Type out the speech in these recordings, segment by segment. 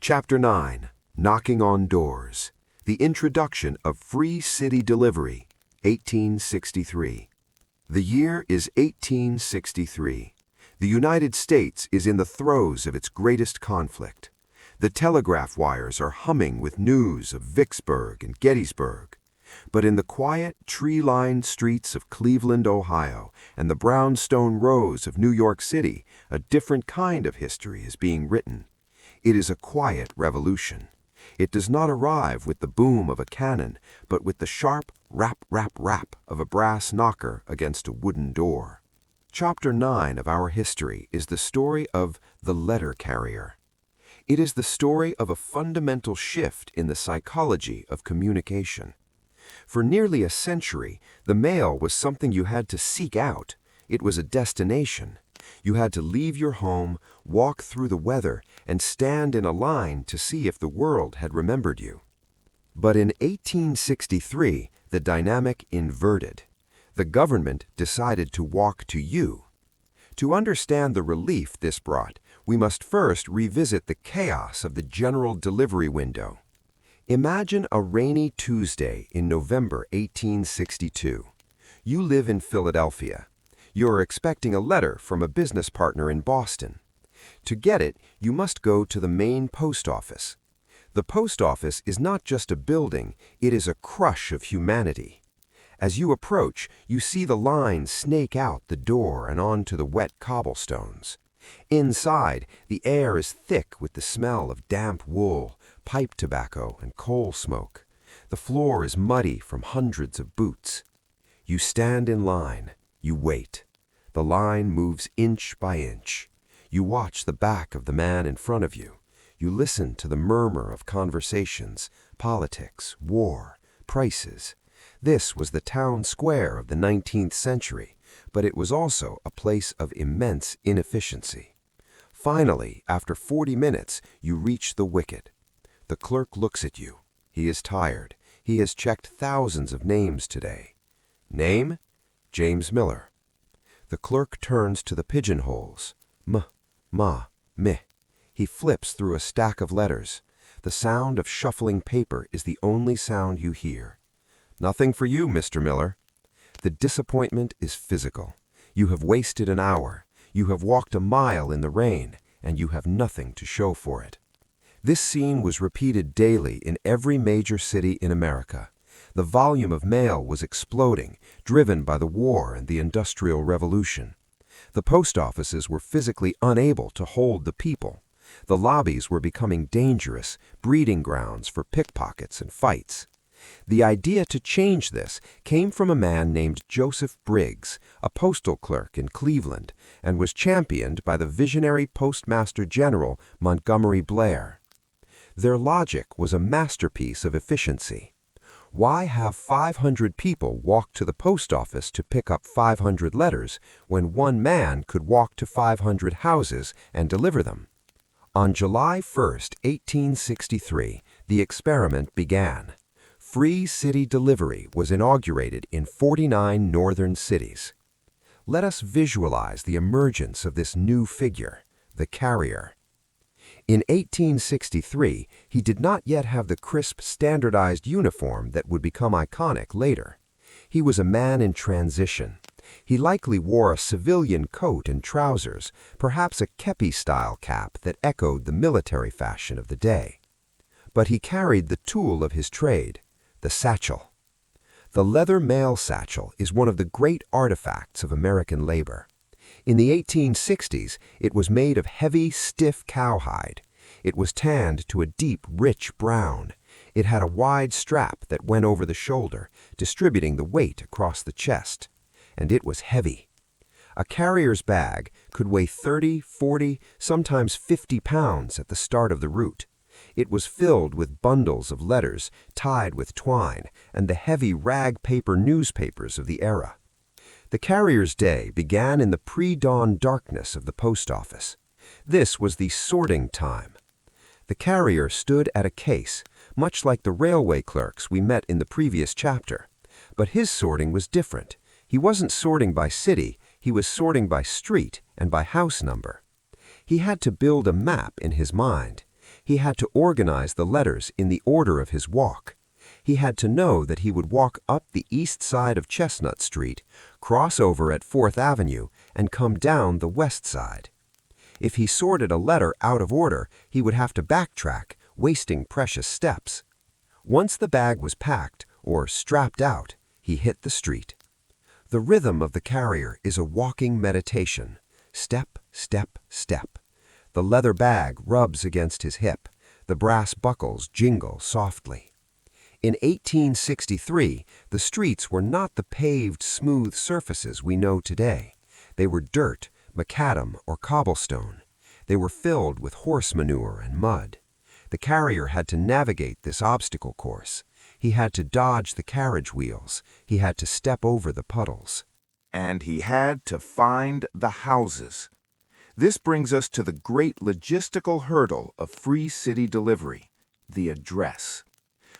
Chapter 9, Knocking on Doors. The Introduction of Free City Delivery, 1863. The year is 1863. The United States is in the throes of its greatest conflict. The telegraph wires are humming with news of Vicksburg and Gettysburg. But in the quiet, tree-lined streets of Cleveland, Ohio, and the brownstone rows of New York City, a different kind of history is being written. It is a quiet revolution. It does not arrive with the boom of a cannon, but with the sharp rap, rap, rap of a brass knocker against a wooden door. Chapter 9 of our history is the story of the letter carrier. It is the story of a fundamental shift in the psychology of communication. For nearly a century, the mail was something you had to seek out. It was a destination. You had to leave your home, walk through the weather, and stand in a line to see if the world had remembered you. But in 1863, the dynamic inverted. The government decided to walk to you. To understand the relief this brought, we must first revisit the chaos of the general delivery window. Imagine a rainy Tuesday in November 1862. You live in Philadelphia. You're expecting a letter from a business partner in Boston. To get it, you must go to the main post office. The post office is not just a building, it is a crush of humanity. As you approach, you see the line snake out the door and onto the wet cobblestones. Inside, the air is thick with the smell of damp wool, pipe tobacco, and coal smoke. The floor is muddy from hundreds of boots. You stand in line. You wait. The line moves inch by inch. You watch the back of the man in front of you. You listen to the murmur of conversations, politics, war, prices. This was the town square of the 19th century, but it was also a place of immense inefficiency. Finally, after 40 minutes, you reach the wicket. The clerk looks at you. He is tired. He has checked thousands of names today. Name? James Miller. The clerk turns to the pigeonholes. M, ma, mi. He flips through a stack of letters. The sound of shuffling paper is the only sound you hear. Nothing for you, Mr. Miller. The disappointment is physical. You have wasted an hour. You have walked a mile in the rain, and you have nothing to show for it. This scene was repeated daily in every major city in America. The volume of mail was exploding, driven by the war and the Industrial Revolution. The post offices were physically unable to hold the people. The lobbies were becoming dangerous, breeding grounds for pickpockets and fights. The idea to change this came from a man named Joseph Briggs, a postal clerk in Cleveland, and was championed by the visionary Postmaster General Montgomery Blair. Their logic was a masterpiece of efficiency. Why have 500 people walk to the post office to pick up 500 letters when one man could walk to 500 houses and deliver them? On July 1, 1863, the experiment began. Free city delivery was inaugurated in 49 northern cities. Let us visualize the emergence of this new figure, the carrier. In 1863, he did not yet have the crisp, standardized uniform that would become iconic later. He was a man in transition. He likely wore a civilian coat and trousers, perhaps a kepi-style cap that echoed the military fashion of the day. But he carried the tool of his trade, the satchel. The leather mail satchel is one of the great artifacts of American labor. In the 1860s, it was made of heavy, stiff cowhide. It was tanned to a deep, rich brown. It had a wide strap that went over the shoulder, distributing the weight across the chest. And it was heavy. A carrier's bag could weigh 30, 40, sometimes 50 pounds at the start of the route. It was filled with bundles of letters tied with twine and the heavy rag paper newspapers of the era. The carrier's day began in the pre-dawn darkness of the post office. This was the sorting time. The carrier stood at a case, much like the railway clerks we met in the previous chapter. But his sorting was different. He wasn't sorting by city, he was sorting by street and by house number. He had to build a map in his mind. He had to organize the letters in the order of his walk. He had to know that he would walk up the east side of Chestnut Street, cross over at 4th Avenue, and come down the west side. If he sorted a letter out of order, he would have to backtrack, wasting precious steps. Once the bag was packed, or strapped out, he hit the street. The rhythm of the carrier is a walking meditation. Step, step, step. The leather bag rubs against his hip. The brass buckles jingle softly. In 1863, the streets were not the paved, smooth surfaces we know today. They were dirt, macadam, or cobblestone. They were filled with horse manure and mud. The carrier had to navigate this obstacle course. He had to dodge the carriage wheels. He had to step over the puddles. And he had to find the houses. This brings us to the great logistical hurdle of free city delivery, the address.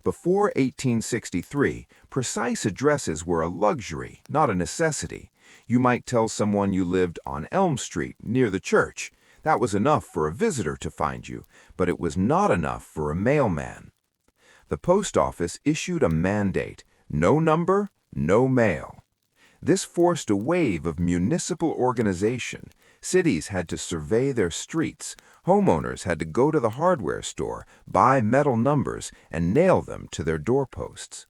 Before 1863, precise addresses were a luxury, not a necessity. You might tell someone you lived on Elm Street, near the church. That was enough for a visitor to find you, but it was not enough for a mailman. The post office issued a mandate: no number, no mail. This forced a wave of municipal organization. Cities had to survey their streets. Homeowners had to go to the hardware store, buy metal numbers, and nail them to their doorposts.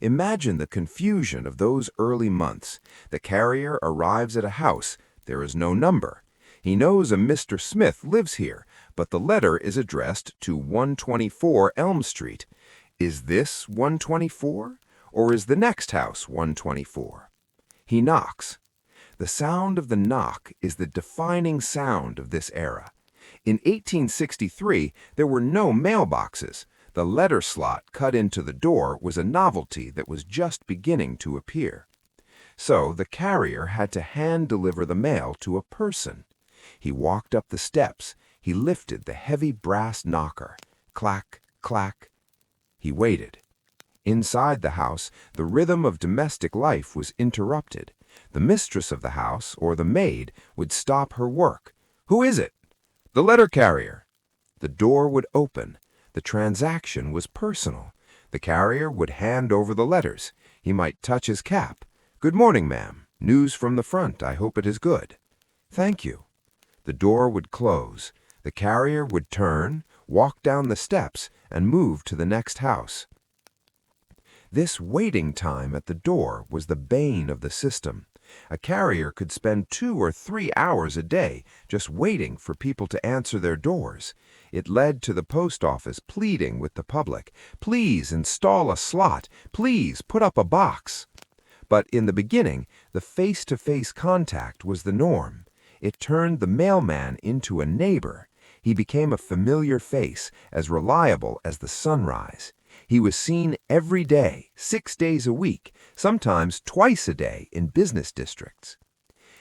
Imagine the confusion of those early months. The carrier arrives at a house. There is no number. He knows a Mr. Smith lives here, but the letter is addressed to 124 Elm Street. Is this 124? Or is the next house 124? He knocks. The sound of the knock is the defining sound of this era. In 1863, there were no mailboxes. The letter slot cut into the door was a novelty that was just beginning to appear. So the carrier had to hand-deliver the mail to a person. He walked up the steps. He lifted the heavy brass knocker. Clack, clack. He waited. Inside the house, the rhythm of domestic life was interrupted. The mistress of the house, or the maid, would stop her work. "Who is it?" "The letter carrier." The door would open. The transaction was personal. The carrier would hand over the letters. He might touch his cap. "Good morning, ma'am. News from the front. I hope it is good." "Thank you." The door would close. The carrier would turn, walk down the steps, and move to the next house. This waiting time at the door was the bane of the system. A carrier could spend 2 or 3 hours a day just waiting for people to answer their doors. It led to the post office pleading with the public, "Please install a slot. Please put up a box." But in the beginning, the face-to-face contact was the norm. It turned the mailman into a neighbor. He became a familiar face, as reliable as the sunrise. He was seen every day, 6 days a week, sometimes twice a day in business districts.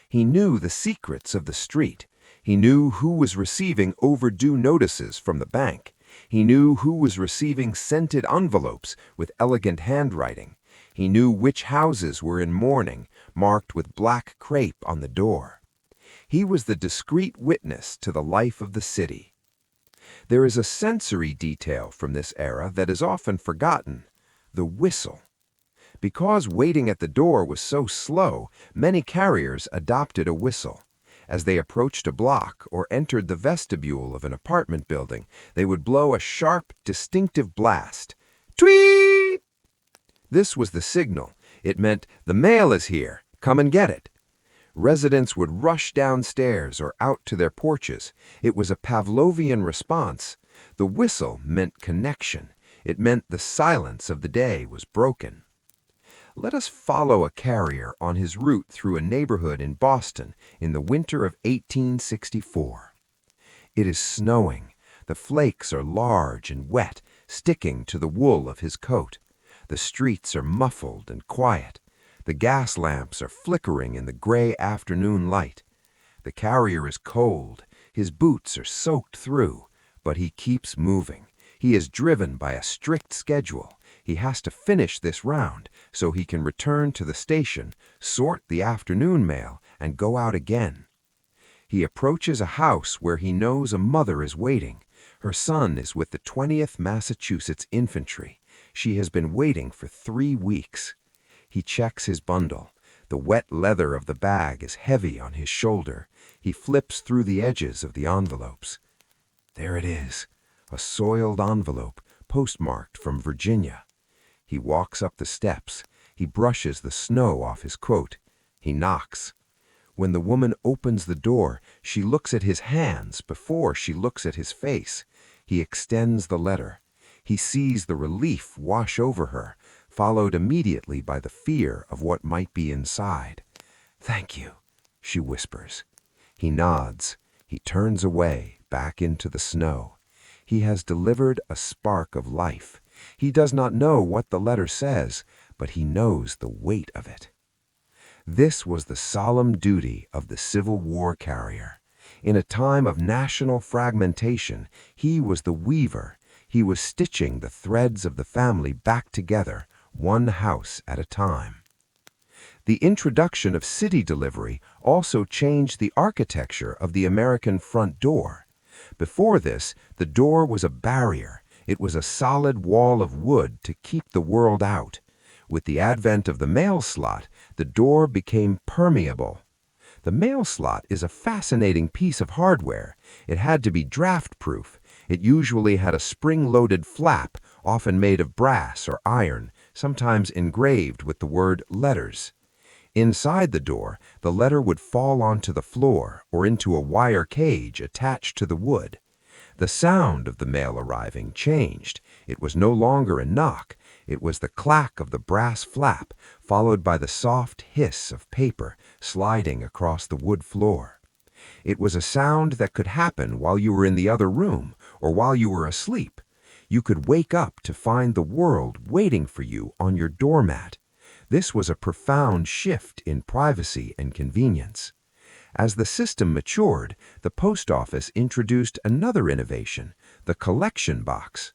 He knew the secrets of the street. He knew who was receiving overdue notices from the bank. He knew who was receiving scented envelopes with elegant handwriting. He knew which houses were in mourning, marked with black crepe on the door. He was the discreet witness to the life of the city. There is a sensory detail from this era that is often forgotten: the whistle. Because waiting at the door was so slow, many carriers adopted a whistle. As they approached a block or entered the vestibule of an apartment building, they would blow a sharp, distinctive blast. Tweet! This was the signal. It meant, "The mail is here. Come and get it." Residents would rush downstairs or out to their porches. It was a Pavlovian response. The whistle meant connection. It meant the silence of the day was broken. Let us follow a carrier on his route through a neighborhood in Boston in the winter of 1864. It is snowing. The flakes are large and wet, sticking to the wool of his coat. The streets are muffled and quiet. The gas lamps are flickering in the gray afternoon light. The carrier is cold. His boots are soaked through, but he keeps moving. He is driven by a strict schedule. He has to finish this round so he can return to the station, sort the afternoon mail, and go out again. He approaches a house where he knows a mother is waiting. Her son is with the 20th Massachusetts Infantry. She has been waiting for 3 weeks. He checks his bundle. The wet leather of the bag is heavy on his shoulder. He flips through the edges of the envelopes. There it is, a soiled envelope, postmarked from Virginia. He walks up the steps. He brushes the snow off his coat. He knocks. When the woman opens the door, she looks at his hands before she looks at his face. He extends the letter. He sees the relief wash over her, followed immediately by the fear of what might be inside. "Thank you," she whispers. He nods. He turns away, back into the snow. He has delivered a spark of life. He does not know what the letter says, but he knows the weight of it. This was the solemn duty of the Civil War carrier. In a time of national fragmentation, he was the weaver. He was stitching the threads of the family back together, one house at a time. The introduction of city delivery also changed the architecture of the American front door. Before this, the door was a barrier. It was a solid wall of wood to keep the world out. With the advent of the mail slot, the door became permeable. The mail slot is a fascinating piece of hardware. It had to be draft-proof. It usually had a spring-loaded flap, often made of brass or iron, sometimes engraved with the word letters. Inside the door, the letter would fall onto the floor or into a wire cage attached to the wood. The sound of the mail arriving changed. It was no longer a knock. It was the clack of the brass flap, followed by the soft hiss of paper sliding across the wood floor. It was a sound that could happen while you were in the other room or while you were asleep. You could wake up to find the world waiting for you on your doormat. This was a profound shift in privacy and convenience. As the system matured, the post office introduced another innovation, the collection box.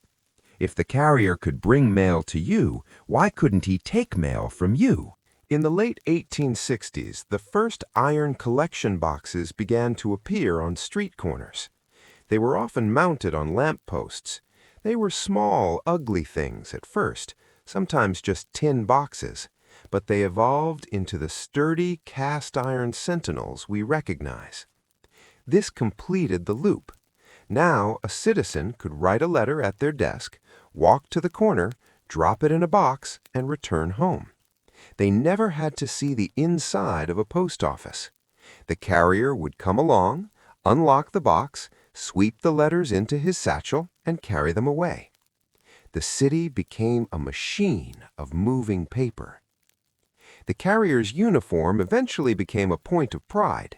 If the carrier could bring mail to you, why couldn't he take mail from you? In the late 1860s, the first iron collection boxes began to appear on street corners. They were often mounted on lamp posts. They were small, ugly things at first, sometimes just tin boxes, but they evolved into the sturdy cast-iron sentinels we recognize. This completed the loop. Now, a citizen could write a letter at their desk, walk to the corner, drop it in a box, and return home. They never had to see the inside of a post office. The carrier would come along, unlock the box, sweep the letters into his satchel, and carry them away. The city became a machine of moving paper. The carrier's uniform eventually became a point of pride.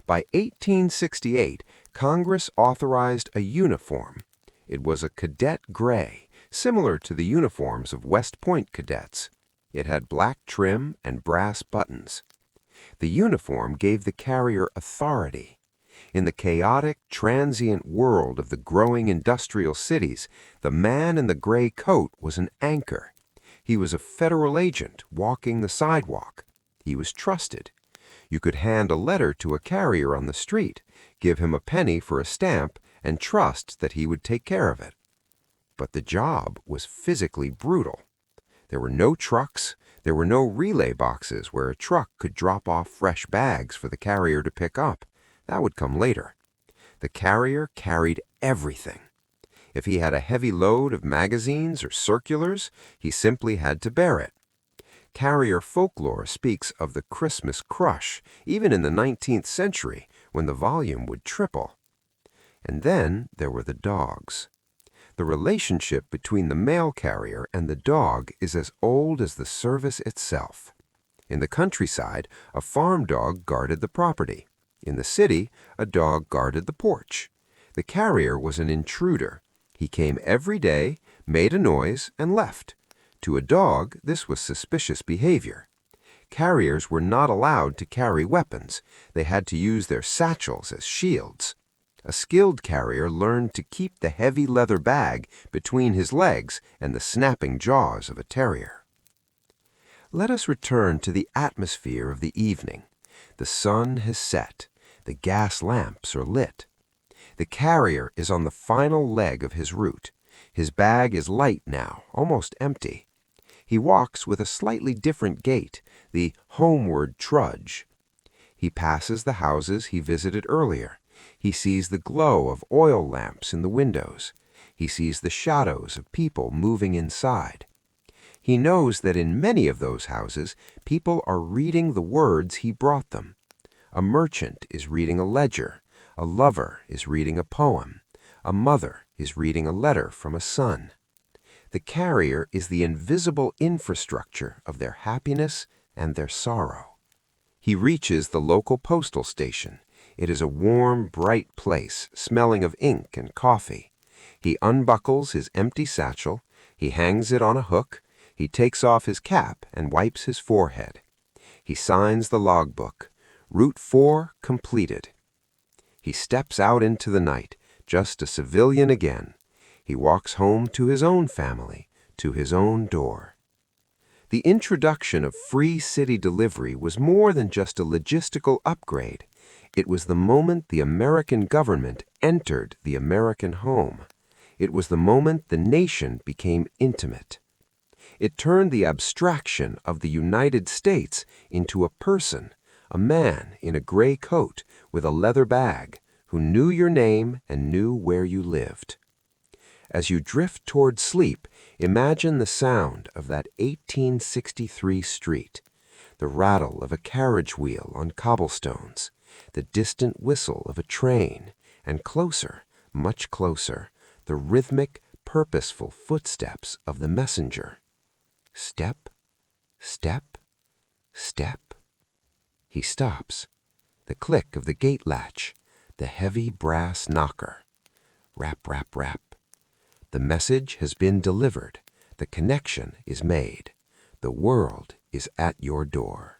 By 1868, Congress authorized a uniform. It was a cadet gray, similar to the uniforms of West Point cadets. It had black trim and brass buttons. The uniform gave the carrier authority. In the chaotic, transient world of the growing industrial cities, the man in the gray coat was an anchor. He was a federal agent walking the sidewalk. He was trusted. You could hand a letter to a carrier on the street, give him a penny for a stamp, and trust that he would take care of it. But the job was physically brutal. There were no trucks. There were no relay boxes where a truck could drop off fresh bags for the carrier to pick up. That would come later. The carrier carried everything. If he had a heavy load of magazines or circulars, he simply had to bear it. Carrier folklore speaks of the Christmas crush, even in the 19th century, when the volume would triple. And then there were the dogs. The relationship between the mail carrier and the dog is as old as the service itself. In the countryside, a farm dog guarded the property. In the city, a dog guarded the porch. The carrier was an intruder. He came every day, made a noise, and left. To a dog, this was suspicious behavior. Carriers were not allowed to carry weapons. They had to use their satchels as shields. A skilled carrier learned to keep the heavy leather bag between his legs and the snapping jaws of a terrier. Let us return to the atmosphere of the evening. The sun has set. The gas lamps are lit. The carrier is on the final leg of his route. His bag is light now, almost empty. He walks with a slightly different gait, the homeward trudge. He passes the houses he visited earlier. He sees the glow of oil lamps in the windows. He sees the shadows of people moving inside. He knows that in many of those houses, people are reading the words he brought them. A merchant is reading a ledger. A lover is reading a poem. A mother is reading a letter from a son. The carrier is the invisible infrastructure of their happiness and their sorrow. He reaches the local postal station. It is a warm, bright place, smelling of ink and coffee. He unbuckles his empty satchel. He hangs it on a hook. He takes off his cap and wipes his forehead. He signs the logbook. Route 4 completed. He steps out into the night, just a civilian again. He walks home to his own family, to his own door. The introduction of free city delivery was more than just a logistical upgrade. It was the moment the American government entered the American home. It was the moment the nation became intimate. It turned the abstraction of the United States into a person, a man in a gray coat with a leather bag, who knew your name and knew where you lived. As you drift toward sleep, imagine the sound of that 1863 street, the rattle of a carriage wheel on cobblestones, the distant whistle of a train, and closer, much closer, the rhythmic, purposeful footsteps of the messenger. Step, step, step. He stops. The click of the gate latch, the heavy brass knocker. Rap, rap, rap. The message has been delivered. The connection is made. The world is at your door.